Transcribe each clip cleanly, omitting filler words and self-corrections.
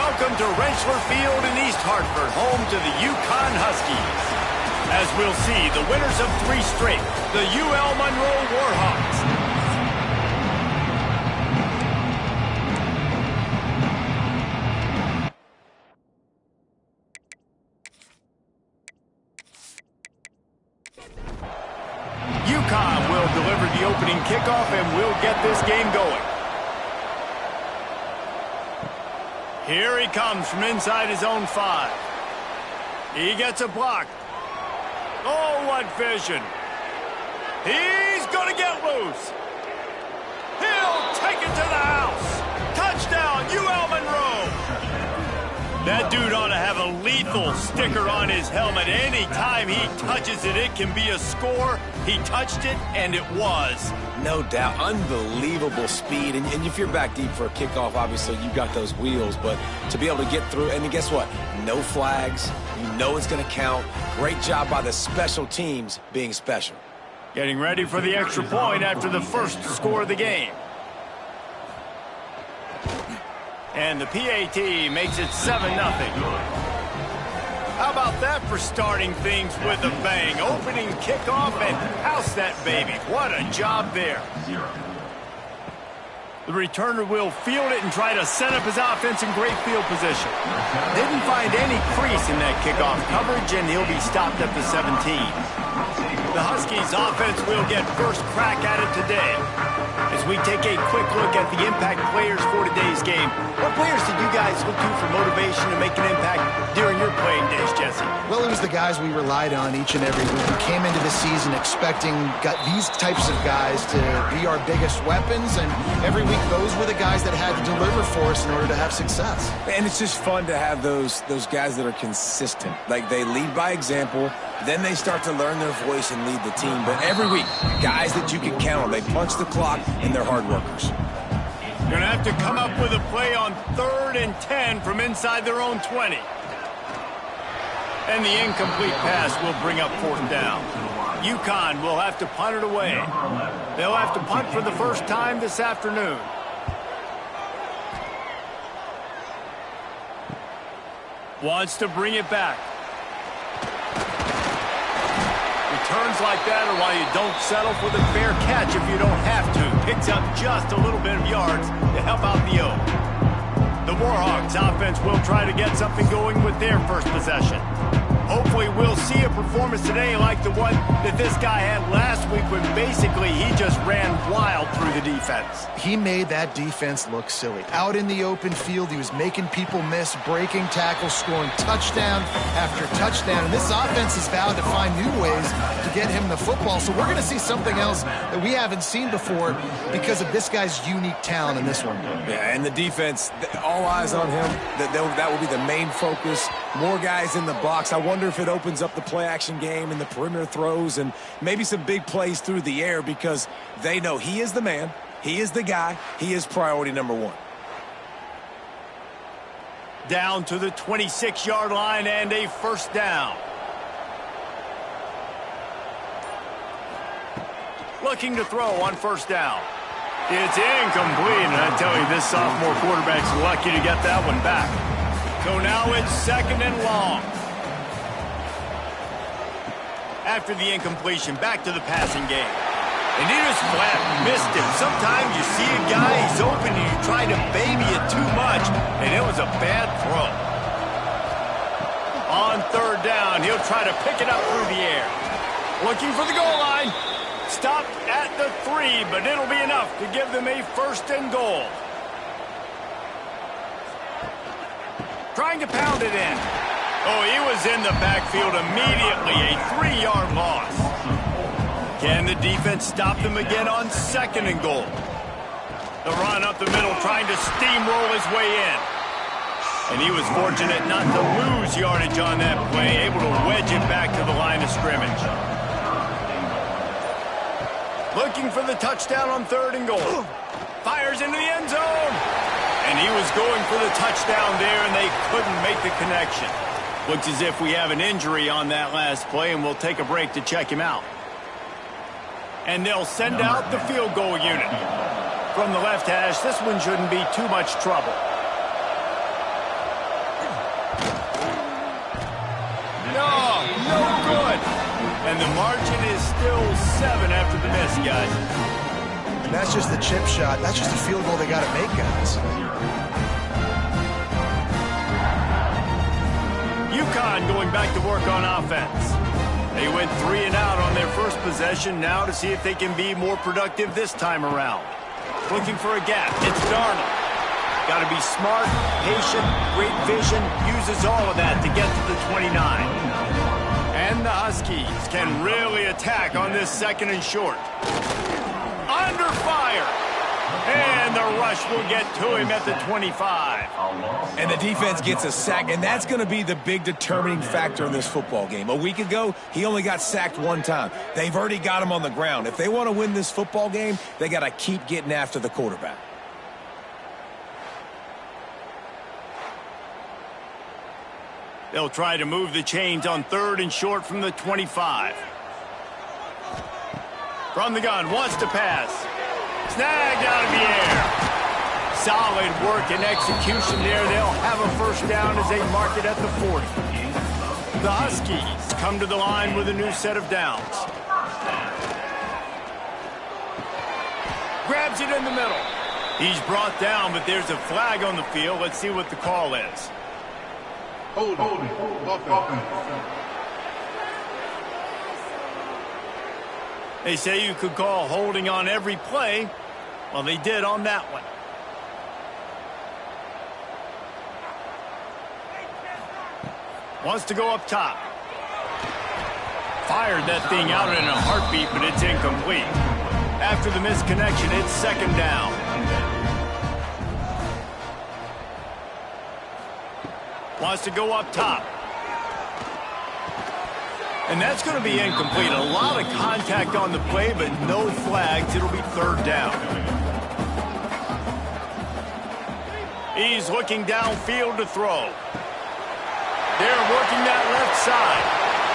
Welcome to Rensselaer Field in East Hartford, home to the Yukon Huskies. As we'll see, the winners of 3 straight, the UL Monroe Warhawks. Yukon will deliver the opening kickoff and will get this game going. Here he comes from inside his own 5. He gets a block. Oh, what vision. He's going to get loose. He'll take it to the house. Touchdown, UL Monroe. That dude ought to have a lethal sticker on his helmet. Anytime he touches it, it can be a score. He touched it, and it was. No doubt. Unbelievable speed. And if you're back deep for a kickoff, obviously you got those wheels. But to be able to get through, and guess what? No flags. You know it's going to count. Great job by the special teams being special. Getting ready for the extra point after the first score of the game. And the PAT makes it 7-0. How about that for starting things with a bang? Opening kickoff and house that baby. What a job there. The returner will field it and try to set up his offense in great field position. Didn't find any crease in that kickoff coverage, and he'll be stopped at the 17. The Huskies offense will get first crack at it today. As we take a quick look at the impact players for today's game, what players did you guys look to for motivation to make an impact during your playing days, Jesse? Well, it was the guys we relied on each and every week. We came into the season expecting these types of guys to be our biggest weapons, and every week those were the guys that had to deliver for us in order to have success. And it's just fun to have those guys that are consistent. Like, they lead by example, then they start to learn their voice and lead the team. But every week, guys that you can count on. They punch the clock, and they're hard workers. Going to have to come up with a play on 3rd and 10 from inside their own 20. And the incomplete pass will bring up 4th down. Yukon will have to punt it away. They'll have to punt for the first time this afternoon. Wants to bring it back. Returns like that are why you don't settle for the fair catch if you don't have to. Picks up just a little bit of yards to help out the O. The Warhawks offense will try to get something going with their first possession. Hopefully we'll see a performance today like the one that this guy had last week when basically he just ran wild through the defense. He made that defense look silly. Out in the open field, he was making people miss, breaking tackles, scoring touchdown after touchdown. And this offense is vowed to find new ways to get him the football. So we're going to see something else that we haven't seen before because of this guy's unique talent in this one. Yeah, and the defense, all eyes on him. That will be the main focus. More guys in the box. I wonder if it opens up the play-action game and the perimeter throws and maybe some big plays through the air because they know he is the man, he is the guy, he is priority number 1. Down to the 26-yard line and a first down. Looking to throw on first down. It's incomplete, and I tell you, this sophomore quarterback's lucky to get that one back. So now it's 2nd and long. After the incompletion, back to the passing game. And he just flat missed him. Sometimes you see a guy, he's open, and you try to baby it too much, and it was a bad throw. On 3rd down, he'll try to pick it up through the air. Looking for the goal line. Stopped at the 3, but it'll be enough to give them a 1st and goal. Trying to pound it in. Oh, he was in the backfield immediately. A 3-yard loss. Can the defense stop them again on 2nd and goal? The run up the middle, trying to steamroll his way in. And he was fortunate not to lose yardage on that play, able to wedge it back to the line of scrimmage. Looking for the touchdown on 3rd and goal. Fires into the end zone. And he was going for the touchdown there, and they couldn't make the connection. Looks as if we have an injury on that last play, and we'll take a break to check him out. And they'll send out the field goal unit. From the left hash, this one shouldn't be too much trouble. And the margin is still 7 after the miss, guys. And that's just the chip shot. That's just a field goal they got to make, guys. UConn going back to work on offense. They went 3 and out on their first possession, now to see if they can be more productive this time around. Looking for a gap. It's Darnold. Got to be smart, patient, great vision, uses all of that to get to the 29. And the Huskies can really attack on this 2nd and short. Under fire. And the rush will get to him at the 25. And the defense gets a sack, and that's going to be the big determining factor in this football game. A week ago, he only got sacked 1 time. They've already got him on the ground. If they want to win this football game, they got to keep getting after the quarterback. They'll try to move the chains on 3rd and short from the 25. From the gun, wants to pass. Snagged out of the air. Solid work and execution there. They'll have a first down as they mark it at the 40. The Huskies come to the line with a new set of downs. Grabs it in the middle. He's brought down, but there's a flag on the field. Let's see what the call is. Hold on. They say you could call holding on every play. Well, they did on that one. Wants to go up top. Fired that thing out in a heartbeat, but it's incomplete. After the misconnection, it's 2nd down. Wants to go up top. And that's going to be incomplete. A lot of contact on the play, but no flags. It'll be 3rd down. He's looking downfield to throw. They're working that left side.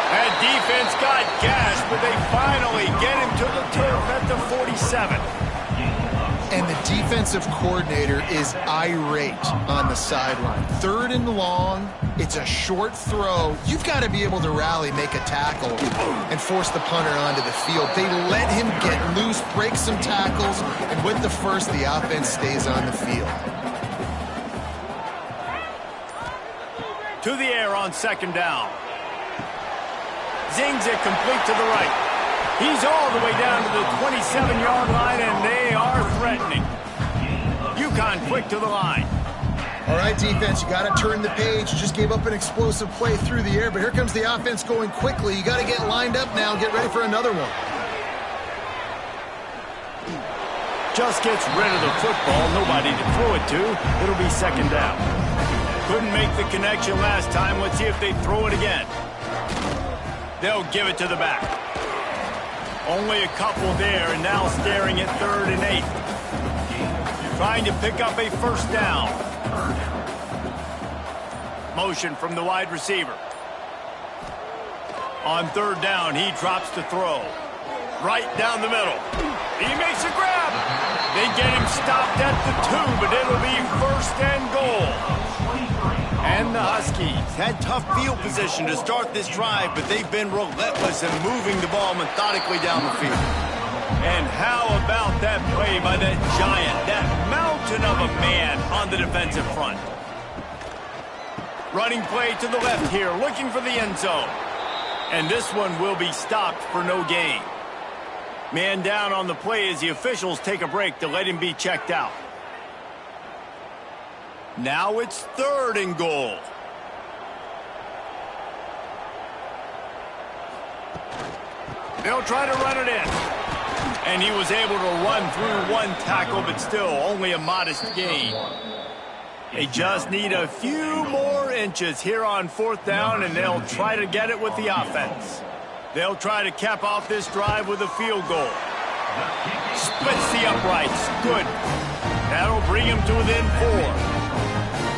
That defense got gashed, but they finally get him to the turf at the 47. And the defensive coordinator is irate on the sideline. 3rd and long. It's a short throw. You've got to be able to rally, make a tackle, and force the punter onto the field. They let him get loose, break some tackles, and with the first, the offense stays on the field. To the air on 2nd down. Zings it complete to the right. He's all the way down to the 27-yard line, and they are threatening. UConn quick to the line. All right, defense, you got to turn the page. You just gave up an explosive play through the air, but here comes the offense going quickly. You got to get lined up now and get ready for another one. Just gets rid of the football. Nobody to throw it to. It'll be 2nd down. Couldn't make the connection last time. Let's see if they throw it again. They'll give it to the back. Only a couple there, and now staring at 3rd and 8. Trying to pick up a first down. Motion from the wide receiver. On 3rd down, he drops to throw. Right down the middle. He makes a grab. They get him stopped at the 2, but it'll be 1st and goal. And the Huskies had tough field position to start this drive, but they've been relentless in moving the ball methodically down the field. And how about that play by that giant, that mountain of a man on the defensive front? Running play to the left here, looking for the end zone. And this one will be stopped for no gain. Man down on the play as the officials take a break to let him be checked out. Now it's 3rd and goal. They'll try to run it in. And he was able to run through 1 tackle, but still only a modest gain. They just need a few more inches here on 4th down, and they'll try to get it with the offense. They'll try to cap off this drive with a field goal. Splits the uprights. Good. That'll bring him to within 4.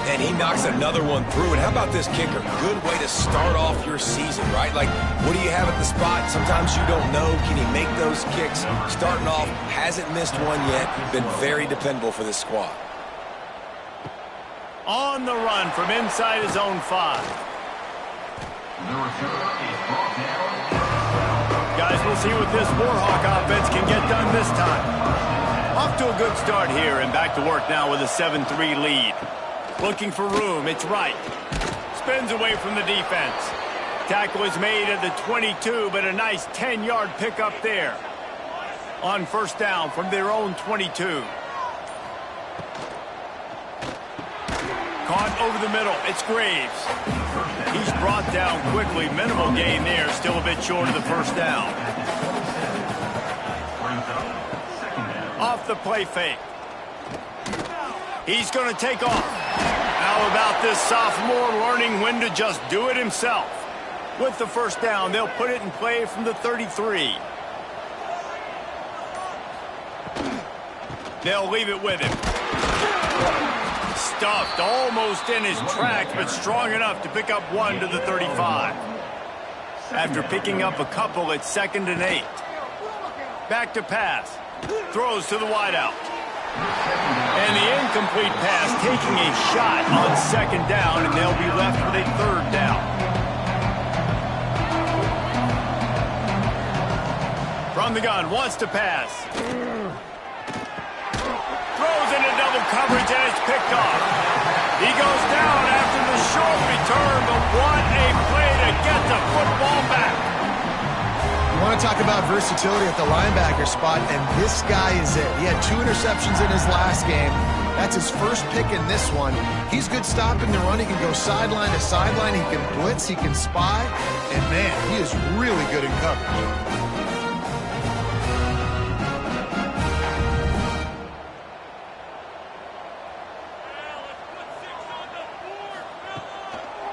And he knocks another one through. And how about this kicker? Good way to start off your season, right? Like, what do you have at the spot? Sometimes you don't know. Can he make those kicks? Starting off, hasn't missed one yet. Been very dependable for this squad. On the run from inside his own 5. guys. We'll see what this Warhawk offense can get done this time. Off to a good start here and back to work now with a 7-3 lead. Looking for room. It's right. Spins away from the defense. Tackle is made at the 22, but a nice 10-yard pickup there. On first down from their own 22. Caught over the middle. It's Graves. He's brought down quickly. Minimal gain there. Still a bit short of the first down. Off the play fake. He's going to take off. How about this sophomore learning when to just do it himself? With the first down, they'll put it in play from the 33. They'll leave it with him. Stuffed almost in his tracks, but strong enough to pick up one to the 35. After picking up a couple, it's 2nd and 8. Back to pass. Throws to the wideout. And the incomplete pass taking a shot on 2nd down, and they'll be left with a 3rd down. From the gun, wants to pass. Throws into double coverage, and it's picked off. He goes down after the short return, but what a play to get the football back. You want to talk about versatility at the linebacker spot, and this guy is it. He had 2 interceptions in his last game. That's his first pick in this one. He's good stopping the run. He can go sideline to sideline. He can blitz. He can spy. And, man, he is really good in coverage.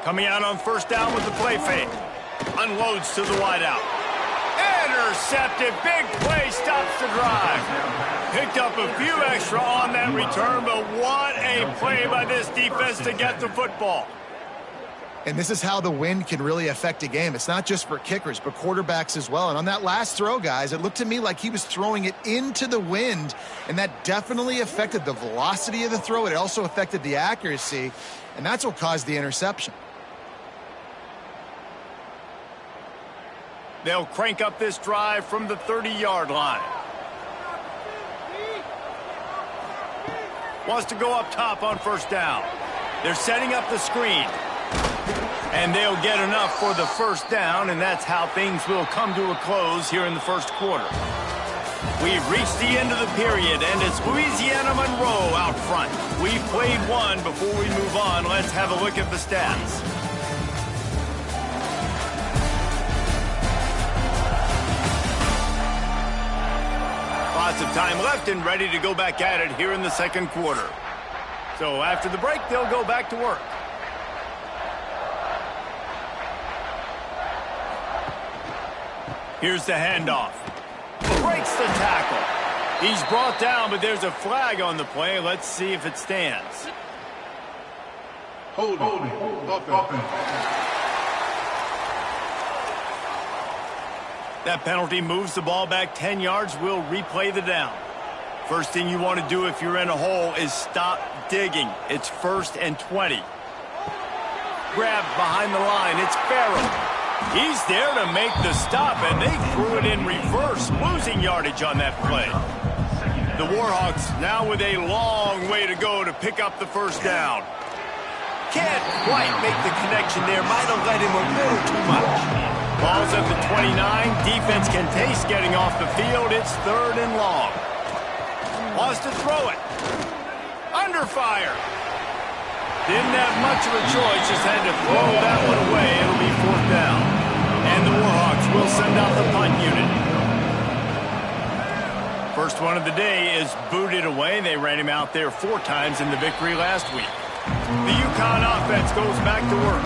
Coming out on first down with the play fake. Unloads to the wideout. Intercepted. Big play stops the drive. Picked up a few extra on that return, but what a play by this defense to get the football. And this is how the wind can really affect a game. It's not just for kickers, but quarterbacks as well. And on that last throw, guys, it looked to me like he was throwing it into the wind, and that definitely affected the velocity of the throw. It also affected the accuracy, and that's what caused the interception. They'll crank up this drive from the 30-yard line. Wants to go up top on first down. They're setting up the screen. And they'll get enough for the first down, and that's how things will come to a close here in the first quarter. We've reached the end of the period, and it's UL Monroe out front. We've played one. Before we move on, let's have a look at the stats. Lots of time left and ready to go back at it here in the second quarter. So after the break, they'll go back to work. Here's the handoff. Breaks the tackle. He's brought down, but there's a flag on the play. Let's see if it stands. Holding. Offense. That penalty moves the ball back 10 yards. We'll replay the down. First thing you want to do if you're in a hole is stop digging. It's 1st and 20. Grab behind the line. It's Farrell. He's there to make the stop, and they threw it in reverse, losing yardage on that play. The Warhawks now with a long way to go to pick up the first down. Can't quite make the connection there. Might have let him a little too much. Ball's at the 29. Defense can taste getting off the field. It's 3rd and long. Wants to throw it. Under fire. Didn't have much of a choice. Just had to throw that one away. It'll be 4th down. And the Warhawks will send out the punt unit. First one of the day is booted away. They ran him out there 4 times in the victory last week. The UConn offense goes back to work.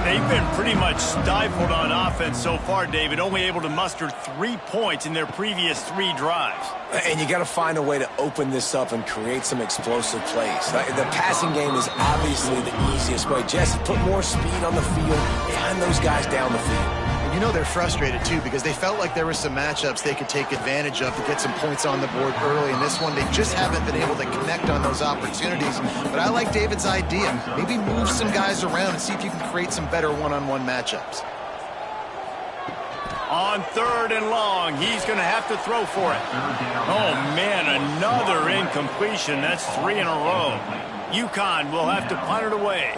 They've been pretty much stifled on offense so far, David, only able to muster 3 points in their previous 3 drives. And you got to find a way to open this up and create some explosive plays. The passing game is obviously the easiest way. Jesse, put more speed on the field behind those guys down the field. You know they're frustrated, too, because they felt like there were some matchups they could take advantage of to get some points on the board early. In this one, they just haven't been able to connect on those opportunities. But I like David's idea. Maybe move some guys around and see if you can create some better one-on-one matchups. On 3rd and long, he's going to have to throw for it. Oh, man, another incompletion. That's 3 in a row. UConn will have to punt it away.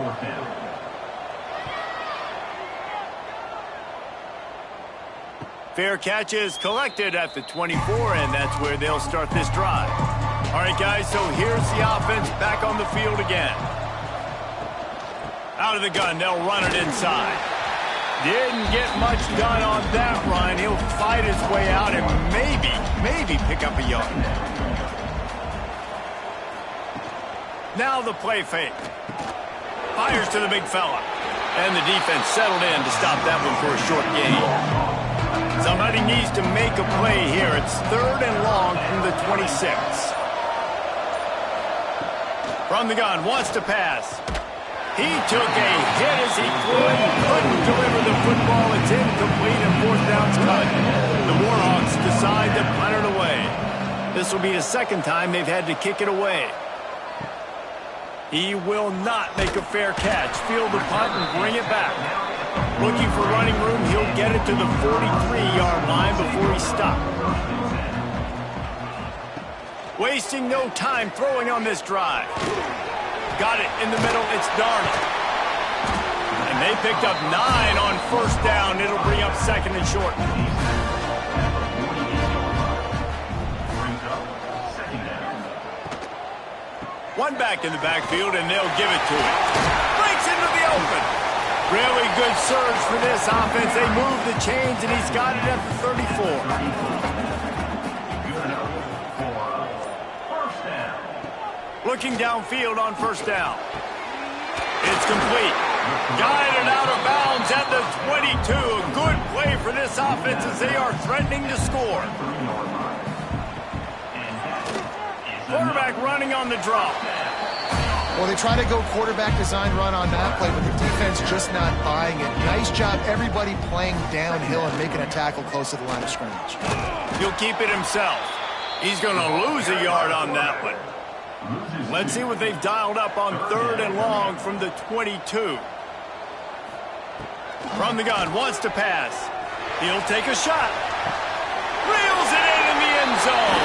Fair catch is collected at the 24, and that's where they'll start this drive. All right, guys, so here's the offense back on the field again. Out of the gun, they'll run it inside. Didn't get much done on that run. He'll fight his way out and maybe pick up a yard. Now the play fake. Fires to the big fella. And the defense settled in to stop that one for a short gain. Somebody needs to make a play here. It's 3rd and long from the 26. From the gun, wants to pass. He took a hit as he threw it. Couldn't deliver the football. It's incomplete and 4th down's cut. The Warhawks decide to punt it away. This will be the 2nd time they've had to kick it away. He will not make a fair catch. Field the punt and bring it back. Looking for running room, he'll get it to the 43-yard line before he stopped. Wasting no time throwing on this drive. Got it in the middle, it's Darnold. And they picked up 9 on 1st down. It'll bring up 2nd and short. One back in the backfield, and they'll give it to him. Breaks into the open. Really good surge for this offense. They move the chains, and he's got it at the 34. Looking downfield on 1st down. It's complete. Guided out of bounds at the 22. A good play for this offense as they are threatening to score. Quarterback running on the draw. Well, they try to go quarterback design run on that play, but the defense just not buying it. Nice job, everybody playing downhill and making a tackle close to the line of scrimmage. He'll keep it himself. He's going to lose a yard on that one. Let's see what they've dialed up on 3rd and long from the 22. From the gun, wants to pass. He'll take a shot. Reels it in the end zone.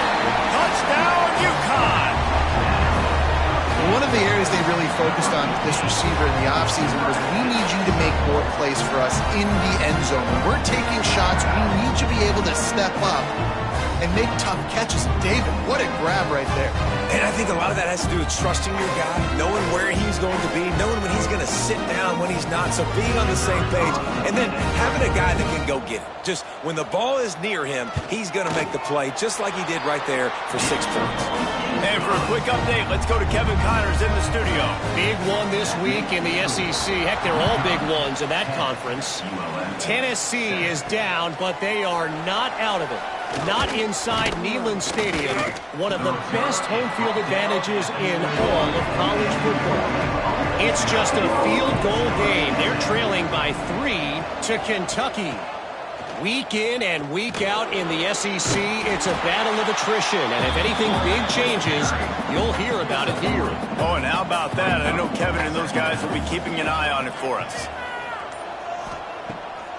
Touchdown, UConn. One of the areas they really focused on with this receiver in the offseason was we need you to make more plays for us in the end zone. When we're taking shots, we need you to be able to step up and make tough catches. David, what a grab right there. And I think a lot of that has to do with trusting your guy, knowing where he's going to be, knowing when he's going to sit down, when he's not, so being on the same page, and then having a guy that can go get it. Just when the ball is near him, he's going to make the play, just like he did right there for 6 points. And for a quick update, let's go to Kevin Connors in the studio. Big one this week in the SEC. Heck, they're all big ones in that conference. Tennessee is down, but they are not out of it. Not inside Neyland Stadium, one of the best home field advantages in all of college football. It's just a field goal game. They're trailing by 3 to Kentucky. Week in and week out in the SEC, it's a battle of attrition. And if anything big changes, you'll hear about it here. Oh, and how about that? I know Kevin and those guys will be keeping an eye on it for us.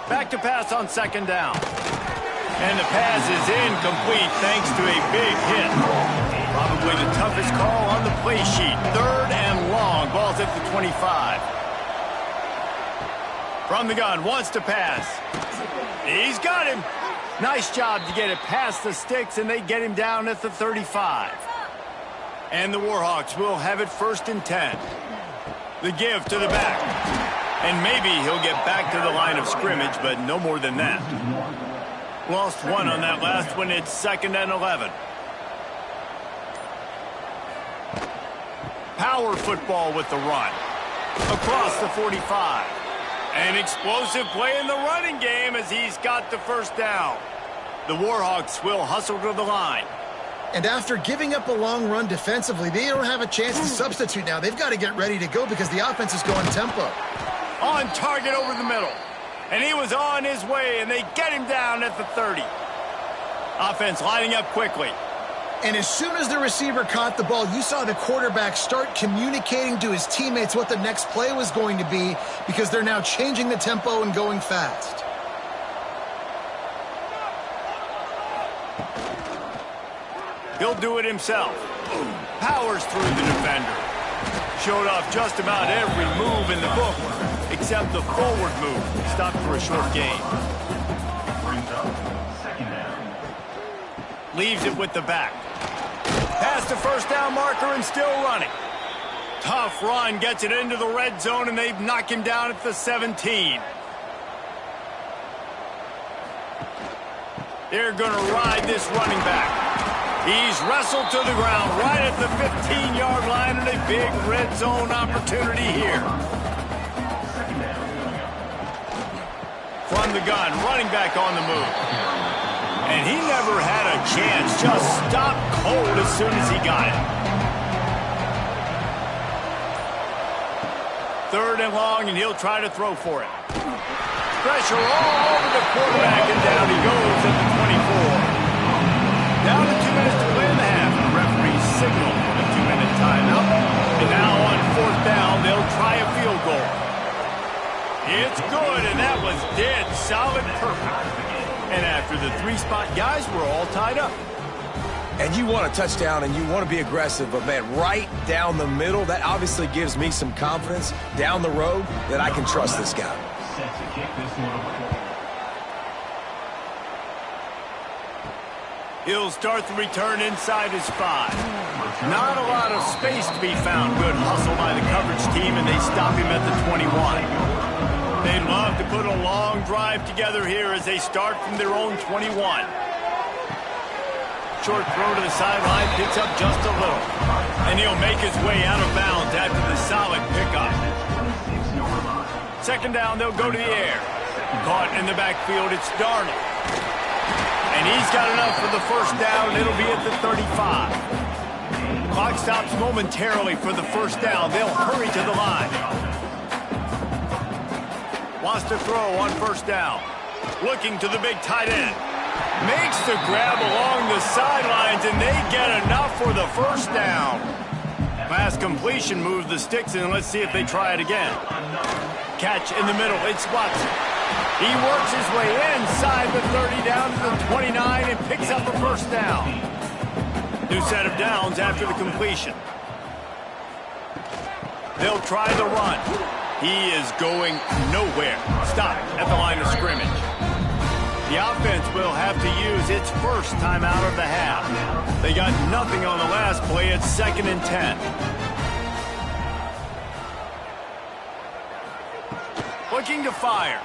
Back to pass on 2nd down. And the pass is incomplete thanks to a big hit. Probably the toughest call on the play sheet. 3rd and long. Ball's at the 25. From the gun, wants to pass. He's got him. Nice job to get it past the sticks, and they get him down at the 35. And the Warhawks will have it 1st and 10. The give to the back. And maybe he'll get back to the line of scrimmage, but no more than that. Lost 1 on that last one. It's 2nd and 11. Power football with the run. Across the 45. An explosive play in the running game as he's got the 1st down. The Warhawks will hustle to the line. And after giving up a long run defensively, they don't have a chance to substitute now. They've got to get ready to go because the offense is going tempo. On target over the middle. And he was on his way, and they get him down at the 30. Offense lining up quickly. And as soon as the receiver caught the ball, you saw the quarterback start communicating to his teammates what the next play was going to be because they're now changing the tempo and going fast. He'll do it himself. Powers through the defender. Showed off just about every move in the book, except the forward move. Stopped for a short gain. Leaves it with the back. Past the first down marker and still running. Tough run, gets it into the red zone, and they've knocked him down at the 17. They're going to ride this running back. He's wrestled to the ground right at the 15-yard line, and a big red zone opportunity here. From the gun, running back on the move. And he never had a chance, just stopped cold as soon as he got it. 3rd and long, and he'll try to throw for it. Pressure all over the quarterback, and down he goes at the 24. Down to 2 minutes to play in the half. The referee signaled a 2-minute timeout. And now on 4th down, they'll try a field goal. It's good, and that was dead solid perfect. And after the 3-spot guys, we're all tied up. And you want a touchdown and you want to be aggressive, but man, right down the middle, that obviously gives me some confidence down the road that I can trust this guy. He'll start the return inside his 5. Not a lot of space to be found. Good hustle by the coverage team, and they stop him at the 21. They'd love to put a long drive together here as they start from their own 21. Short throw to the sideline, picks up just a little. And he'll make his way out of bounds after the solid pickup. 2nd down, they'll go to the air. Caught in the backfield, it's Darnold. And he's got enough for the 1st down, and it'll be at the 35. Clock stops momentarily for the 1st down. They'll hurry to the line. Wants to throw on 1st down. Looking to the big tight end. Makes the grab along the sidelines, and they get enough for the 1st down. Pass completion moves the sticks, and let's see if they try it again. Catch in the middle. It's Watson. He works his way inside the 30 down to the 29 and picks up a 1st down. New set of downs after the completion. They'll try the run. He is going nowhere. Stop at the line of scrimmage. The offense will have to use its 1st timeout of the half. They got nothing on the last play. It's 2nd and 10. Looking to fire.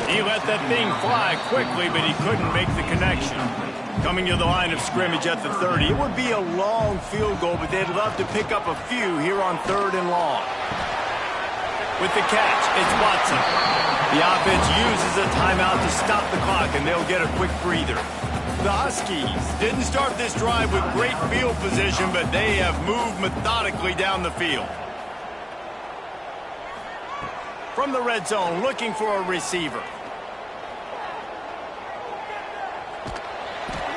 He let that thing fly quickly, but he couldn't make the connection. Coming to the line of scrimmage at the 30. It would be a long field goal, but they'd love to pick up a few here on 3rd and long. With the catch, it's Watson. The offense uses a timeout to stop the clock, and they'll get a quick breather. The Huskies didn't start this drive with great field position, but they have moved methodically down the field. From the red zone, looking for a receiver.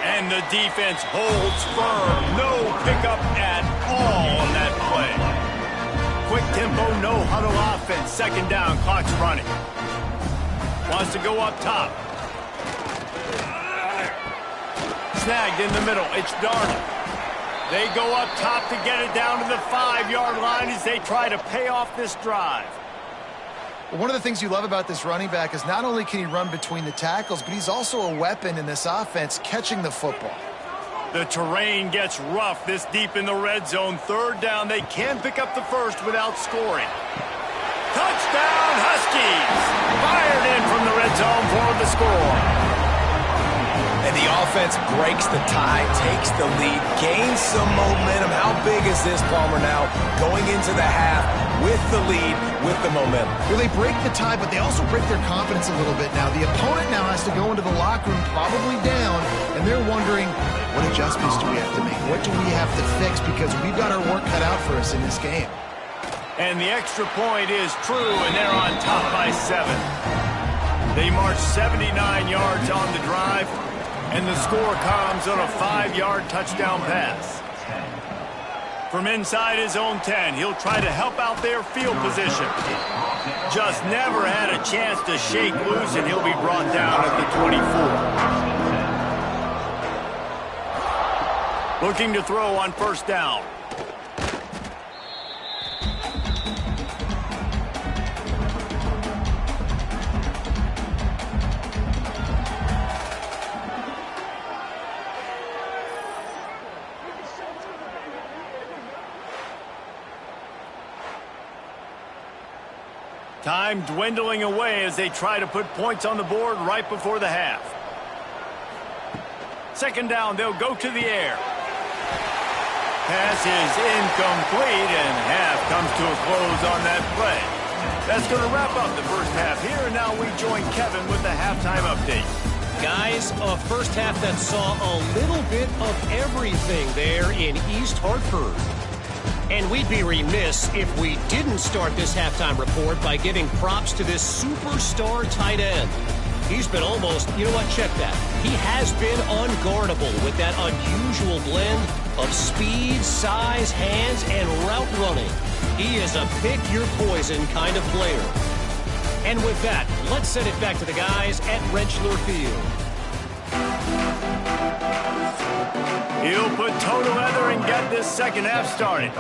And the defense holds firm. No pickup at all on that play. Quick tempo, no huddle offense. 2nd down, clock's running. Wants to go up top. Snagged in the middle, it's Darnold. They go up top to get it down to the 5-yard line as they try to pay off this drive. Well, one of the things you love about this running back is not only can he run between the tackles, but he's also a weapon in this offense catching the football. The terrain gets rough this deep in the red zone. 3rd down, they can pick up the 1st without scoring. Touchdown, Huskies! Fired in from the red zone for the score. And the offense breaks the tie, takes the lead, gains some momentum. How big is this, Palmer, now going into the half with the lead, with the momentum? Well, they break the tie, but they also break their confidence a little bit now. The opponent now has to go into the locker room probably down, and they're wondering, what adjustments do we have to make? What do we have to fix? Because we've got our work cut out for us in this game. And the extra point is true, and they're on top by 7. They march 79 yards on the drive, and the score comes on a 5-yard touchdown pass. From inside his own 10, he'll try to help out their field position. Just never had a chance to shake loose, and he'll be brought down at the 24. Looking to throw on first down. Time dwindling away as they try to put points on the board right before the half. Second down, they'll go to the air. Pass is incomplete, and half comes to a close on that play. That's going to wrap up the first half here, and now we join Kevin with the halftime update. Guys, a first half that saw a little bit of everything there in East Hartford. And we'd be remiss if we didn't start this halftime report by giving props to this superstar tight end. He's been almost, you know what, check that. He has been unguardable with that unusual blend of speed, size, hands, and route running. He is a pick-your-poison kind of player. And with that, let's send it back to the guys at Rentschler Field. He'll put toe to leather and get this second half started.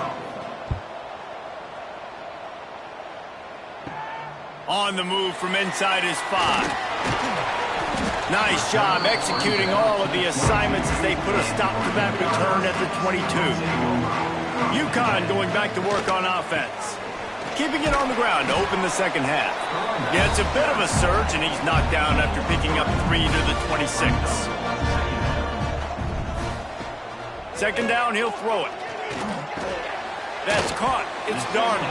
On the move from inside his 5. Nice job executing all of the assignments as they put a stop to that return at the 22. UConn going back to work on offense. Keeping it on the ground to open the second half. Yeah, it's a bit of a surge, and he's knocked down after picking up 3 to the 26. Second down, he'll throw it. That's caught. It's Darnold.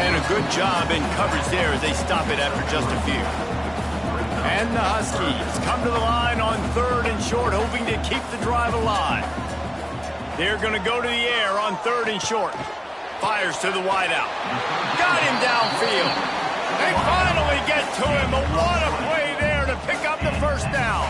And a good job in coverage there as they stop it after just a few. And the Huskies come to the line on third and short, hoping to keep the drive alive. They're going to go to the air on third and short. Fires to the wideout. Got him downfield. They finally get to him. But what a play there to pick up the first down.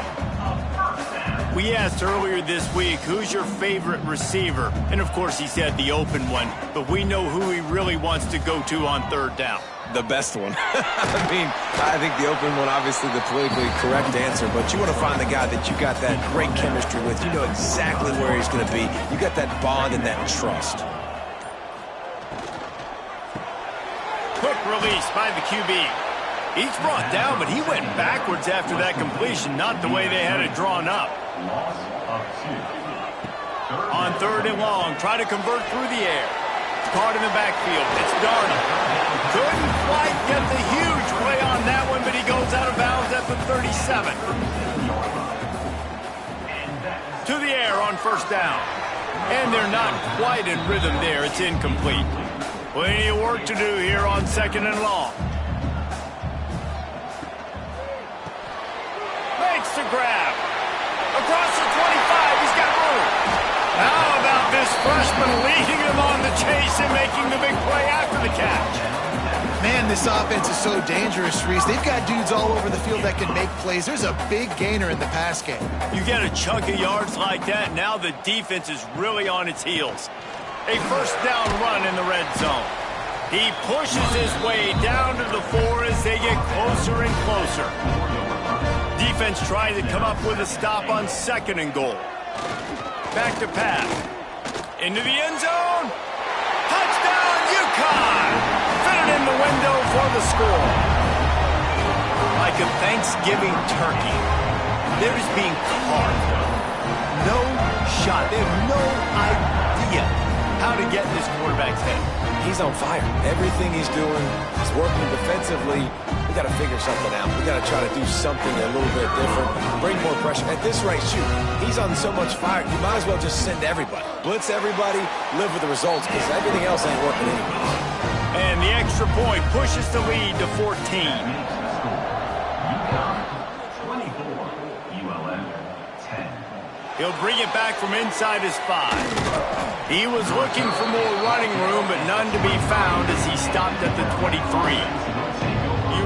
We asked earlier this week, who's your favorite receiver? And, of course, he said the open one. But we know who he really wants to go to on third down. The best one. I think the open one, obviously the politically correct answer, but you want to find the guy that you got that great chemistry with. You know exactly where he's going to be. You got that bond and that trust. Quick release by the QB. He's brought down, but he went backwards after that completion, not the way they had it drawn up. On third and long, try to convert through the air. Caught in the backfield. It's Darnold. Couldn't quite get the huge play on that one, but he goes out of bounds at the 37. To the air on first down. And they're not quite in rhythm there. It's incomplete. Plenty of work to do here on second and long. Makes the grab. Across the 25, he's got room. How about this freshman leading him on the chase and making the big play after the catch? Man, this offense is so dangerous, Reese. They've got dudes all over the field that can make plays. There's a big gainer in the pass game. You get a chunk of yards like that, now the defense is really on its heels. A first down run in the red zone. He pushes his way down to the 4 as they get closer and closer. Defense trying to come up with a stop on second and goal. Back to pass. Into the end zone. Touchdown, UConn! Fitted in the window for the score. Like a Thanksgiving turkey, they're just being carved. No shot. They have no idea how to get in this quarterback's head. He's on fire. Everything he's doing is working defensively. We got to figure something out. We got to try to do something a little bit different. Bring more pressure. At this rate, shoot, he's on so much fire, you might as well just send everybody. Blitz everybody, live with the results, because everything else ain't working anyways. And the extra point pushes the lead to 14. 24, ULM 10. He'll bring it back from inside his 5. He was looking for more running room, but none to be found as he stopped at the 23.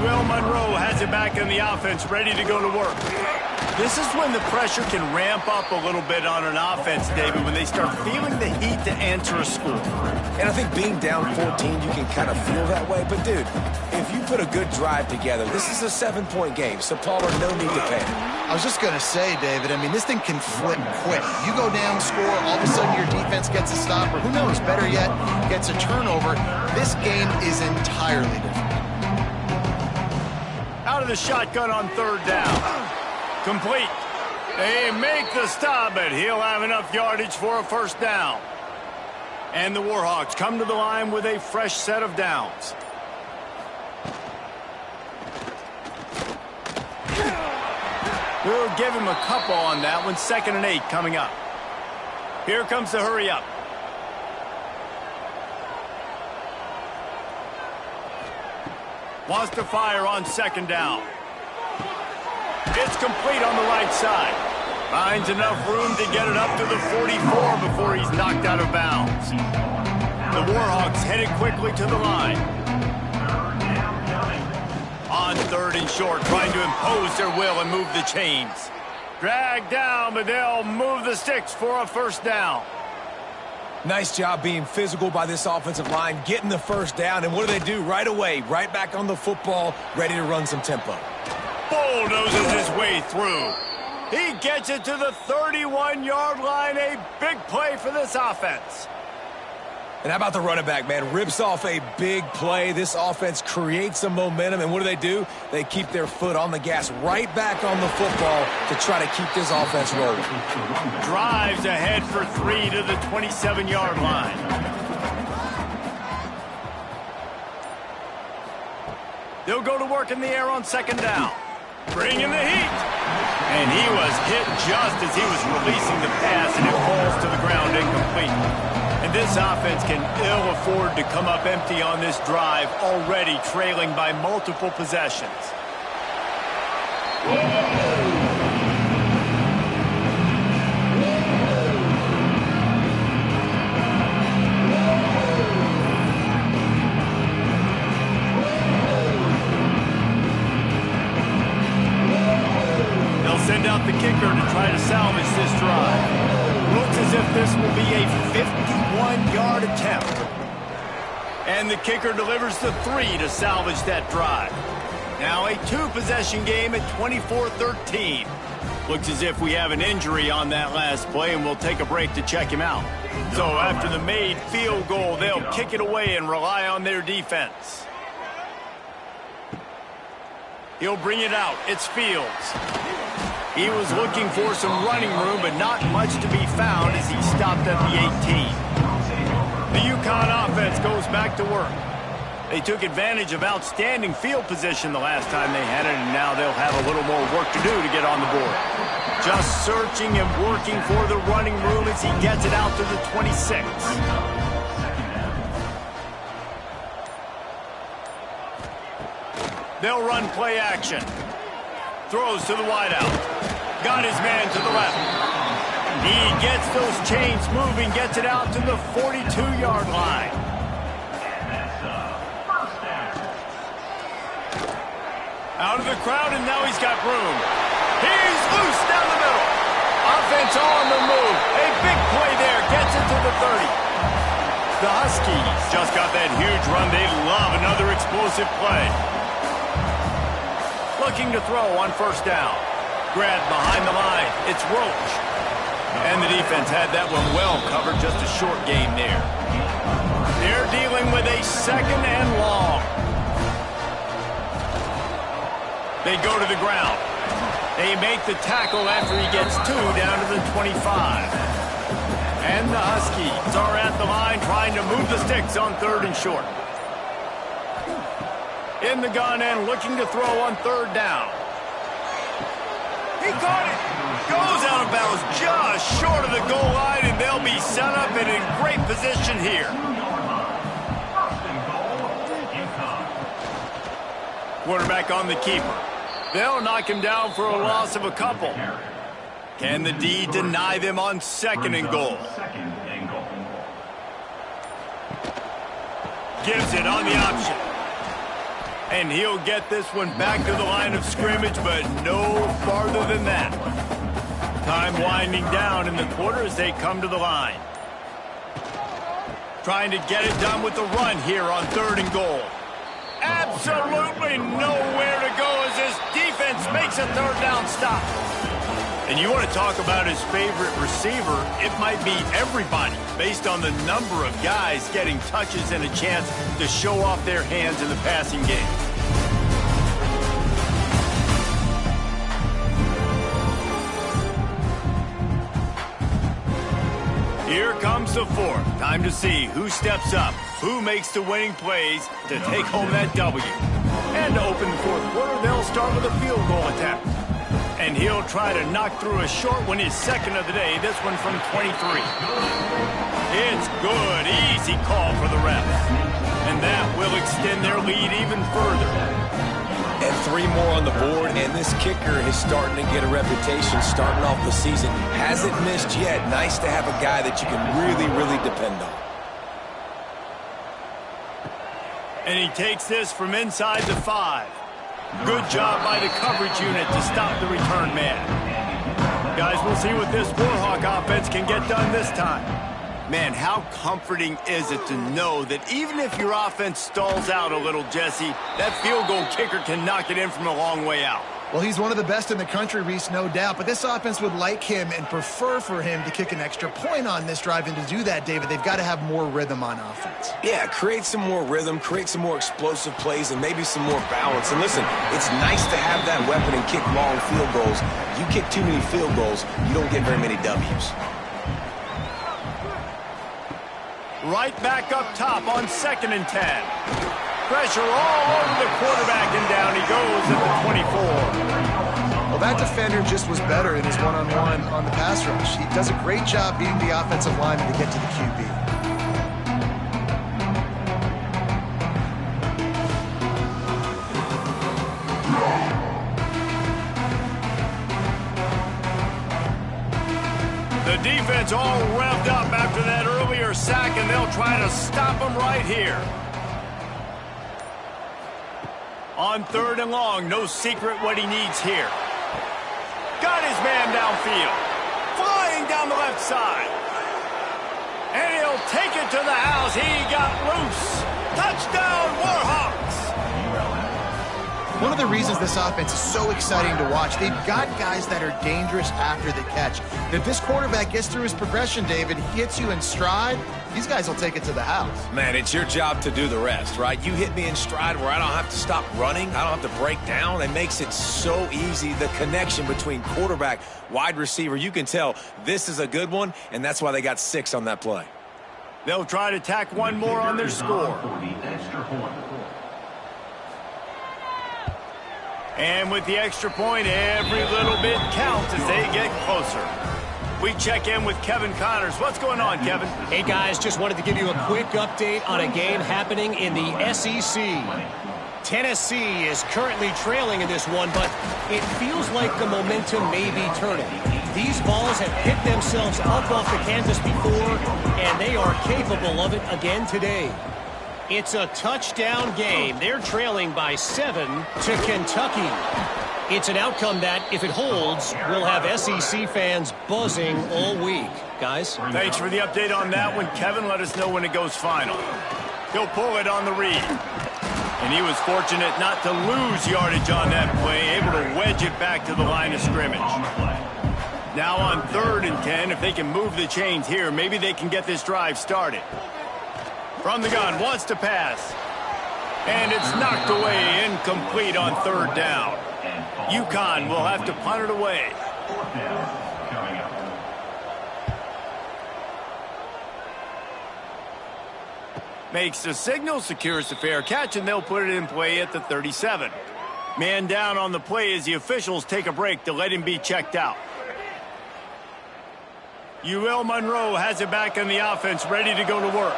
UL Monroe has it back in the offense, ready to go to work. This is when the pressure can ramp up a little bit on an offense, David, when they start feeling the heat to answer a score. And I think being down 14, you can kind of feel that way. But, dude, if you put a good drive together, this is a 7-point game, so Pollard, no need to panic. I was just going to say, David, I mean, this thing can flip quick. You go down, score, all of a sudden offense gets a stop, or who knows, better yet, gets a turnover, this game is entirely different. Out of the shotgun on third down. Complete. They make the stop, but he'll have enough yardage for a first down. And the Warhawks come to the line with a fresh set of downs. We'll give him a couple on that one. 2nd and 8 coming up. Here comes the hurry up. Wants to fire on 2nd down. It's complete on the right side. Finds enough room to get it up to the 44 before he's knocked out of bounds. The Warhawks headed quickly to the line. On 3rd and short, trying to impose their will and move the chains. Dragged down, but they'll move the sticks for a first down. Nice job being physical by this offensive line, getting the first down, and what do? Right away, right back on the football, ready to run some tempo. Bulldozes his way through. He gets it to the 31-yard line. A big play for this offense. And how about the running back, man? Rips off a big play. This offense creates some momentum, and what do? They keep their foot on the gas right back on the football to try to keep this offense rolling. Drives ahead for 3 to the 27-yard line. They'll go to work in the air on 2nd down. Bringing the heat. And he was hit just as he was releasing the pass, and it falls to the ground incomplete. And this offense can ill afford to come up empty on this drive, already trailing by multiple possessions. They'll send out the kicker to try to salvage this drive. Looks as if this will be a 51-yard attempt. And the kicker delivers the 3 to salvage that drive. Now a 2-possession game at 24-13. Looks as if we have an injury on that last play, and we'll take a break to check him out. So after the made field goal, they'll kick it away and rely on their defense. He'll bring it out. It's Fields. He was looking for some running room, but not much to be found as he stopped at the 18. The UConn offense goes back to work. They took advantage of outstanding field position the last time they had it, and now they'll have a little more work to do to get on the board. Just searching and working for the running room as he gets it out to the 26. They'll run play action. Throws to the wideout. Got his man to the left. He gets those chains moving, gets it out to the 42-yard line. Out of the crowd, and now he's got room. He's loose down the middle. Offense on the move. A big play there. Gets it to the 30. The Huskies just got that huge run. They love another explosive play. Looking to throw on 1st down. Grabbed behind the line. It's Roach. And the defense had that one well covered. Just a short game there. They're dealing with a 2nd and long. They go to the ground. They make the tackle after he gets 2 down to the 25. And the Huskies are at the line trying to move the sticks on 3rd and short. In the gun and looking to throw on 3rd down. He caught it. Goes out of bounds just short of the goal line, and they'll be set up and in great position here. Quarterback on the keeper. They'll knock him down for a loss of a couple. Can the D deny them on 2nd and goal? Gives it on the option. And he'll get this one back to the line of scrimmage, but no farther than that. Time winding down in the quarter as they come to the line. Trying to get it done with the run here on 3rd and goal. Absolutely nowhere to go as this defense makes a 3rd down stop. And you want to talk about his favorite receiver, it might be everybody, based on the number of guys getting touches and a chance to show off their hands in the passing game. Here comes the fourth. Time to see who steps up, who makes the winning plays to take home that W. And to open the fourth quarter, they'll start with a field goal attempt. And he'll try to knock through a short one, his second of the day, this one from 23. It's good, easy call for the refs. And that will extend their lead even further. And 3 more on the board, and this kicker is starting to get a reputation starting off the season. Hasn't missed yet. Nice to have a guy that you can really, really depend on. And he takes this from inside the 5. Good job by the coverage unit to stop the return man. Guys, we'll see what this Warhawk offense can get done this time. Man, how comforting is it to know that even if your offense stalls out a little, Jesse, that field goal kicker can knock it in from a long way out. Well, he's one of the best in the country, Reese, no doubt. But this offense would like him and prefer for him to kick an extra point on this drive. And to do that, David, they've got to have more rhythm on offense. Yeah, create some more rhythm, create some more explosive plays, and maybe some more balance. And listen, it's nice to have that weapon and kick long field goals. You kick too many field goals, you don't get very many W's. Right back up top on 2nd and 10. Pressure all over the quarterback, and down he goes at the 24. Well, that defender just was better in his one-on-one on the pass rush. He does a great job beating the offensive lineman to get to the QB. The defense all revved up after that earlier sack, and they'll try to stop him right here. On 3rd and long, no secret what he needs here. Got his man downfield. Flying down the left side. And he'll take it to the house. He got loose. Touchdown, Warhawks. One of the reasons this offense is so exciting to watch, they've got guys that are dangerous after the catch. If this quarterback gets through his progression, David, he hits you in stride, these guys will take it to the house. Man, it's your job to do the rest, right? You hit me in stride where I don't have to stop running. I don't have to break down. It makes it so easy, the connection between quarterback, wide receiver. You can tell this is a good one, and that's why they got 6 on that play. They'll try to tack one more on their score. And with the extra point, every little bit counts as they get closer. We check in with Kevin Connors. What's going on, Kevin? Hey, guys, just wanted to give you a quick update on a game happening in the SEC. Tennessee is currently trailing in this one, but it feels like the momentum may be turning. These balls have picked themselves up off the canvas before, and they are capable of it again today. It's a touchdown game. They're trailing by 7 to Kentucky. It's an outcome that, if it holds, will have SEC fans buzzing all week. Guys? Thanks for the update on that one, Kevin. Let us know when it goes final. He'll pull it on the read. And he was fortunate not to lose yardage on that play, able to wedge it back to the line of scrimmage. Now on 3rd and 10, if they can move the chains here, maybe they can get this drive started. From the gun, wants to pass. And it's knocked away, incomplete on 3rd down. UConn will have to punt it away. Makes the signal, secures the fair catch, and they'll put it in play at the 37. Man down on the play as the officials take a break to let him be checked out. UL Monroe has it back on the offense, ready to go to work.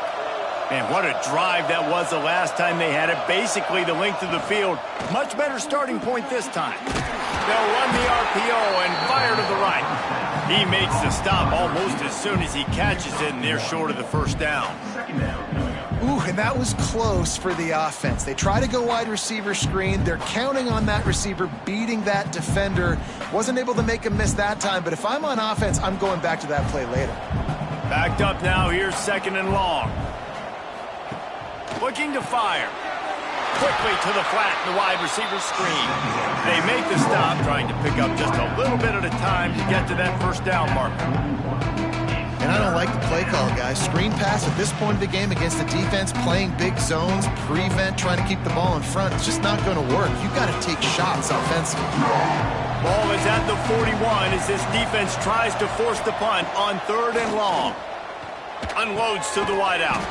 Man, what a drive that was the last time they had it. Basically the length of the field. Much better starting point this time. They'll run the RPO and fire to the right. He makes the stop almost as soon as he catches it, and they're short of the 1st down. Ooh, and that was close for the offense. They try to go wide receiver screen. They're counting on that receiver beating that defender. Wasn't able to make him miss that time, but if I'm on offense, I'm going back to that play later. Backed up now. Here's 2nd and long. Looking to fire. quickly to the flat in the wide receiver screen. They make the stop, trying to pick up just a little bit at a time to get to that first down marker. And I don't like the play call, guys. Screen pass at this point of the game against the defense, playing big zones, prevent, trying to keep the ball in front. It's just not going to work. You've got to take shots offensively. Ball is at the 41 as this defense tries to force the punt on 3rd and long. Unloads to the wideout.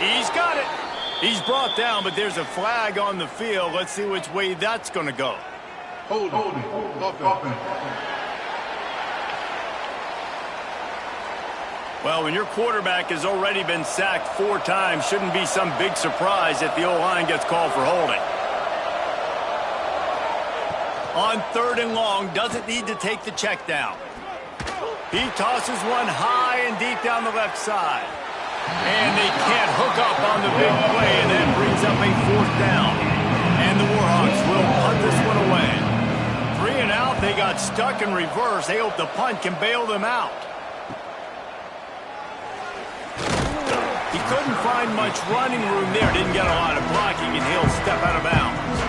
He's got it. He's brought down, but there's a flag on the field. Let's see which way that's going to go. Hold it. Well, when your quarterback has already been sacked 4 times, shouldn't be some big surprise if the O-line gets called for holding. On 3rd and long, doesn't need to take the check down. He tosses one high and deep down the left side. And they can't hook up on the big play, and that brings up a 4th down. And the Warhawks will punt this one away. 3 and out, they got stuck in reverse. They hope the punt can bail them out. He couldn't find much running room there. Didn't get a lot of blocking, and he'll step out of bounds.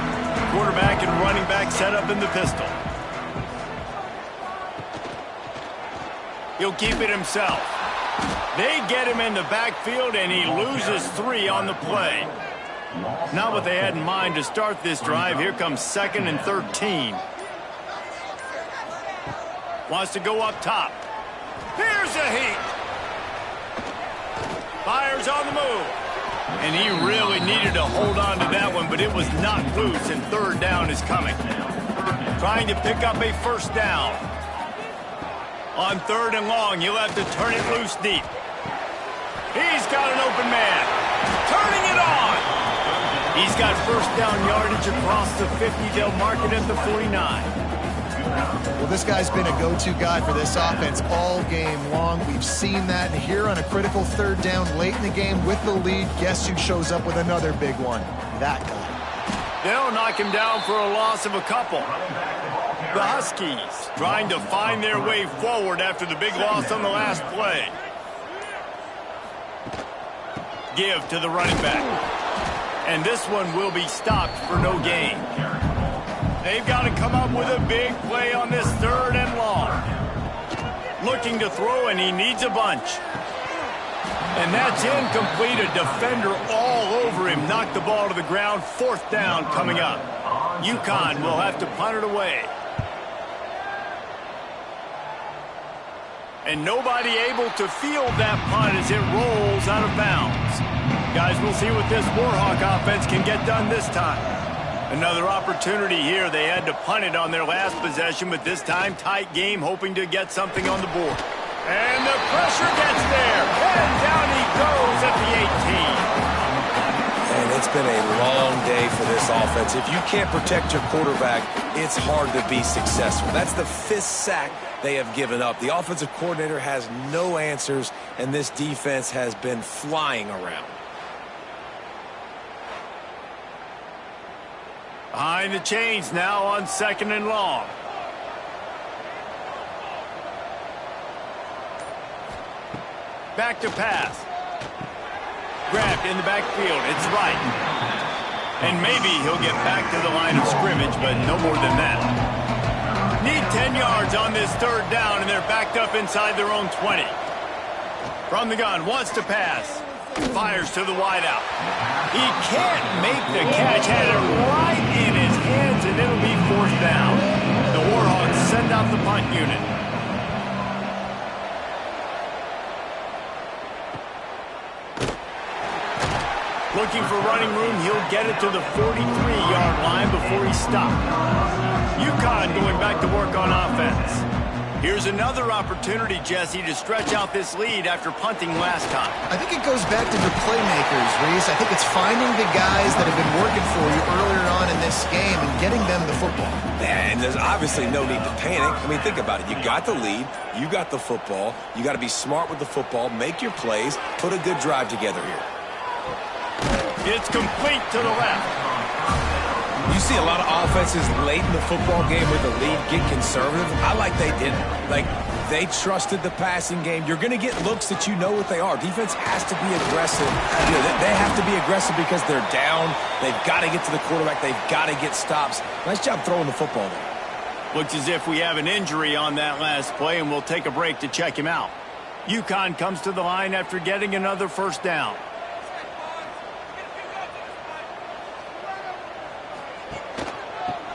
Quarterback and running back set up in the pistol. He'll keep it himself. They get him in the backfield, and he loses 3 on the play. Not what they had in mind to start this drive. Here comes 2nd and 13. Wants to go up top. Here's a heat. Fires on the move. And he really needed to hold on to that one, but it was knocked loose, and 3rd down is coming. Trying to pick up a 1st down. On 3rd and long, he'll have to turn it loose deep. He's got an open man. Turning it on. He's got 1st down yardage across the 50. They'll mark it at the 49. Well, this guy's been a go-to guy for this offense all game long. We've seen that. And here on a critical 3rd down late in the game with the lead, guess who shows up with another big one? That guy. They'll knock him down for a loss of a couple. The Huskies trying to find their way forward after the big loss on the last play. Give to the running back. And this one will be stopped for no gain. They've got to come up with a big play on this 3rd and long. Looking to throw, and he needs a bunch. And that's incomplete. A defender all over him. Knocked the ball to the ground. 4th down coming up. UConn will have to punt it away. And nobody able to field that punt as it rolls out of bounds. Guys, we'll see what this Warhawk offense can get done this time. Another opportunity here. They had to punt it on their last possession, but this time tight game, hoping to get something on the board. And the pressure gets there. And down he goes at the 18. And it's been a long day for this offense. If you can't protect your quarterback, it's hard to be successful. That's the 5th sack they have given up. The offensive coordinator has no answers, and this defense has been flying around. Behind the chains now on 2nd and long. Back to pass. Grabbed in the backfield. It's right. And maybe he'll get back to the line of scrimmage, but no more than that. Need 10 yards on this 3rd down, and they're backed up inside their own 20. From the gun, wants to pass. Fires to the wideout. He can't make the catch. Had it right in his hands, and it'll be 4th down. The Warhawks send out the punt unit. Looking for running room. He'll get it to the 43-yard line before he's stopped. UConn going back to work on offense. Here's another opportunity, Jesse, to stretch out this lead after punting last time. I think it goes back to the playmakers, Reese. I think it's finding the guys that have been working for you earlier on in this game and getting them the football. And there's obviously no need to panic. I mean, think about it. You got the lead. You got the football. You got to be smart with the football. Make your plays. Put a good drive together here. It's complete to the left. You see a lot of offenses late in the football game with the lead get conservative. I like they didn't. Like, They trusted the passing game. You're going to get looks that you know what they are. Defense has to be aggressive. You know, they have to be aggressive because they're down. They've got to get to the quarterback. They've got to get stops. Nice job throwing the football there. Looks as if we have an injury on that last play, and we'll take a break to check him out. UConn comes to the line after getting another first down.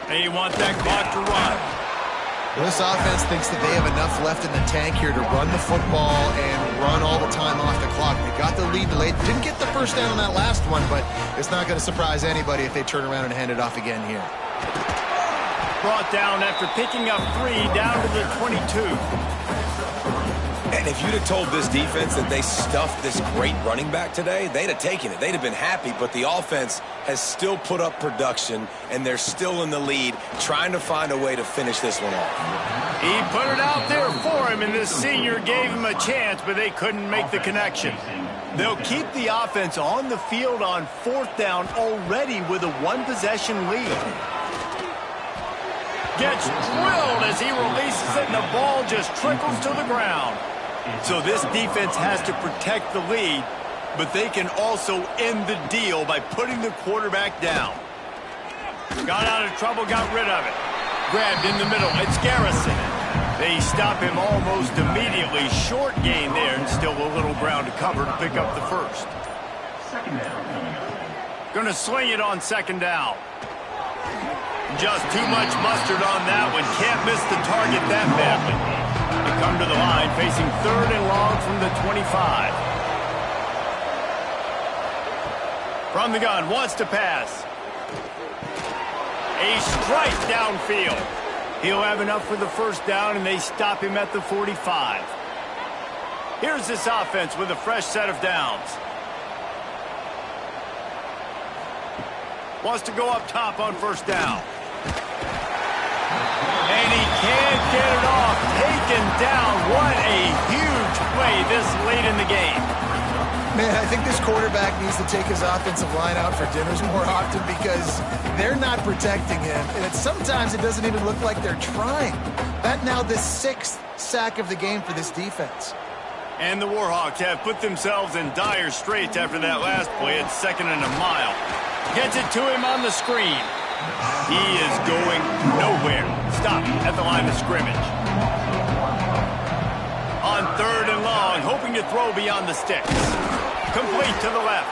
They want that clock to run. Well, this offense thinks that they have enough left in the tank here to run the football and run all the time off the clock. They got the lead late. Didn't get the first down on that last one, but it's not going to surprise anybody if they turn around and hand it off again here. Brought down after picking up 3 down to the 22. And if you'd have told this defense that they stuffed this great running back today, they'd have taken it. They'd have been happy, but the offense has still put up production, and they're still in the lead, trying to find a way to finish this one off. He put it out there for him, and this senior gave him a chance, but they couldn't make the connection. They'll keep the offense on the field on 4th down already with a 1-possession lead. Gets drilled as he releases it, and the ball just trickles to the ground. So this defense has to protect the lead, but they can also end the deal by putting the quarterback down. Got out of trouble, got rid of it. Grabbed in the middle, it's Garrison. They stop him almost immediately. Short gain there, and still a little ground to cover to pick up the first. Gonna sling it on 2nd down. Just too much mustard on that one. Can't miss the target that badly. They come to the line facing 3rd and long from the 25. From the gun, wants to pass. A strike downfield. He'll have enough for the first down, and they stop him at the 45. Here's this offense with a fresh set of downs. Wants to go up top on 1st down. And he can't get it off. Taken down. What a huge play this late in the game. Man, I think this quarterback needs to take his offensive line out for dinners more often because they're not protecting him. And sometimes it doesn't even look like they're trying. That now the 6th sack of the game for this defense. And the Warhawks have put themselves in dire straits after that last play. It's 2nd and a mile. Gets it to him on the screen. He is going nowhere. Stop at the line of scrimmage. On 3rd and long, hoping to throw beyond the sticks. Complete to the left.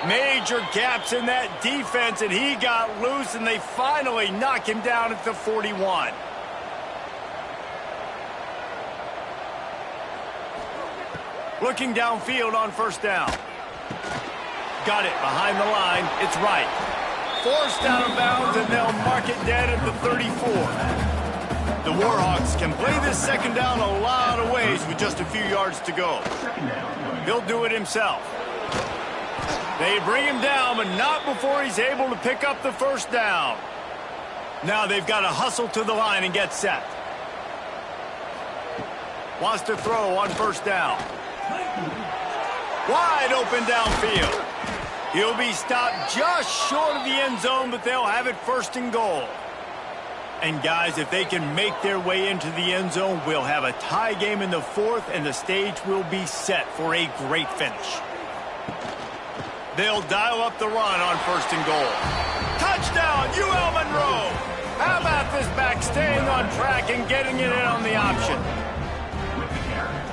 Major gaps in that defense, and he got loose, and they finally knock him down at the 41. Looking downfield on 1st down. Got it behind the line. It's right. Forced out of bounds, and they'll mark it dead at the 34. The Warhawks can play this 2nd down a lot of ways with just a few yards to go. He'll do it himself. They bring him down, but not before he's able to pick up the first down. Now they've got to hustle to the line and get set. Wants to throw on 1st down. Wide open downfield. He'll be stopped just short of the end zone, but they'll have it 1st and goal. And guys, if they can make their way into the end zone, we'll have a tie game in the 4th, and the stage will be set for a great finish. They'll dial up the run on 1st and goal. Touchdown, UL Monroe! How about this back staying on track and getting it in on the option?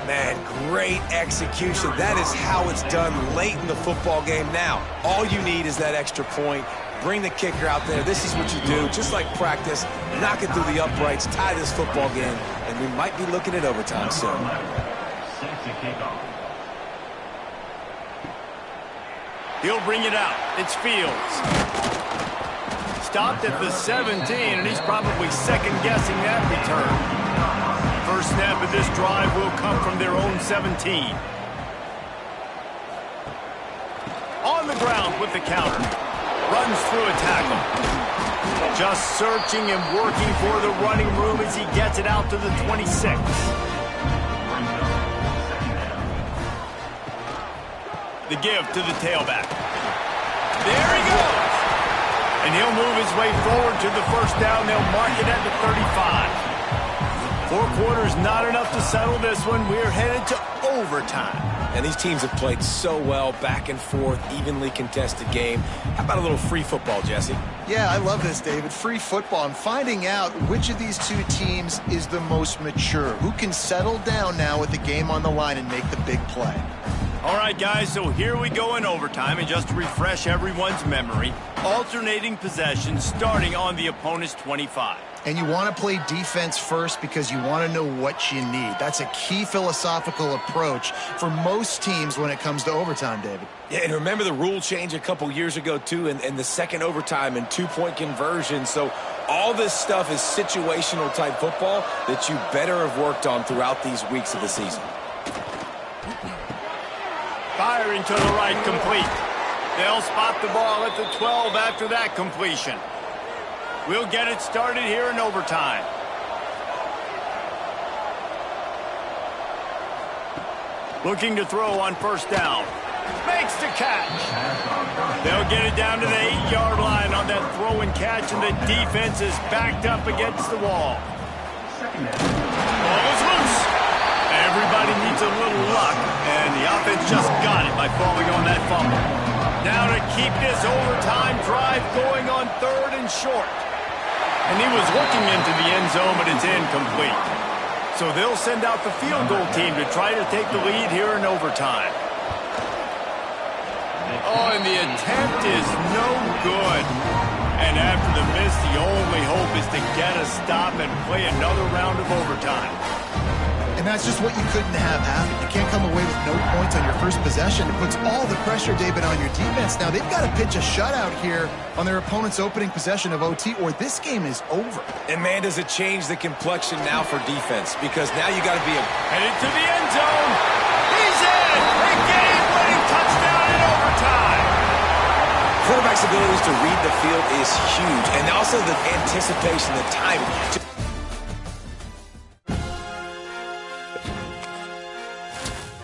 Man, great execution. That is how it's done late in the football game. Now, all you need is that extra point. Bring the kicker out there. This is what you do. Just like practice, knock it through the uprights, tie this football game, and we might be looking at overtime soon. He'll bring it out. It's Fields. Stopped at the 17, and he's probably second-guessing that return. First snap of this drive will come from their own 17. On the ground with the counter. Runs through a tackle. Just searching and working for the running room as he gets it out to the 26. The give to the tailback. There he goes. And he'll move his way forward to the first down. They'll mark it at the 35. 4 quarters not enough to settle this one. We're headed to overtime. And these teams have played so well, back and forth, evenly contested game. How about a little free football, Jesse? Yeah, I love this, David. Free football. I'm finding out which of these two teams is the most mature. Who can settle down now with the game on the line and make the big play? All right, guys, so here we go in overtime. And just to refresh everyone's memory, alternating possessions starting on the opponent's 25. And you want to play defense first because you want to know what you need. That's a key philosophical approach for most teams when it comes to overtime, David. Yeah, and remember the rule change a couple years ago, too, and the second overtime and 2-point conversion. So all this stuff is situational type football that you better have worked on throughout these weeks of the season. Firing to the right, complete. They'll spot the ball at the 12 after that completion. We'll get it started here in overtime. Looking to throw on first down. Makes the catch. They'll get it down to the 8-yard line on that throw and catch, and the defense is backed up against the wall. Ball is loose. Everybody needs a little luck, and the offense just got it by falling on that fumble. Now to keep this overtime drive going on 3rd and short. And he was looking into the end zone, but it's incomplete. So they'll send out the field goal team to try to take the lead here in overtime. Oh, and the attempt is no good. And after the miss, the only hope is to get a stop and play another round of overtime. And that's just what you couldn't have happen. You can't come away with no points on your first possession. It puts all the pressure, David, on your defense. Now, they've got to pitch a shutout here on their opponent's opening possession of OT, or this game is over. And, man, does it change the complexion now for defense? Because now you got to be headed to the end zone. He's in. A game-winning touchdown in overtime. Quarterback's abilities to read the field is huge. And also the anticipation, the timing.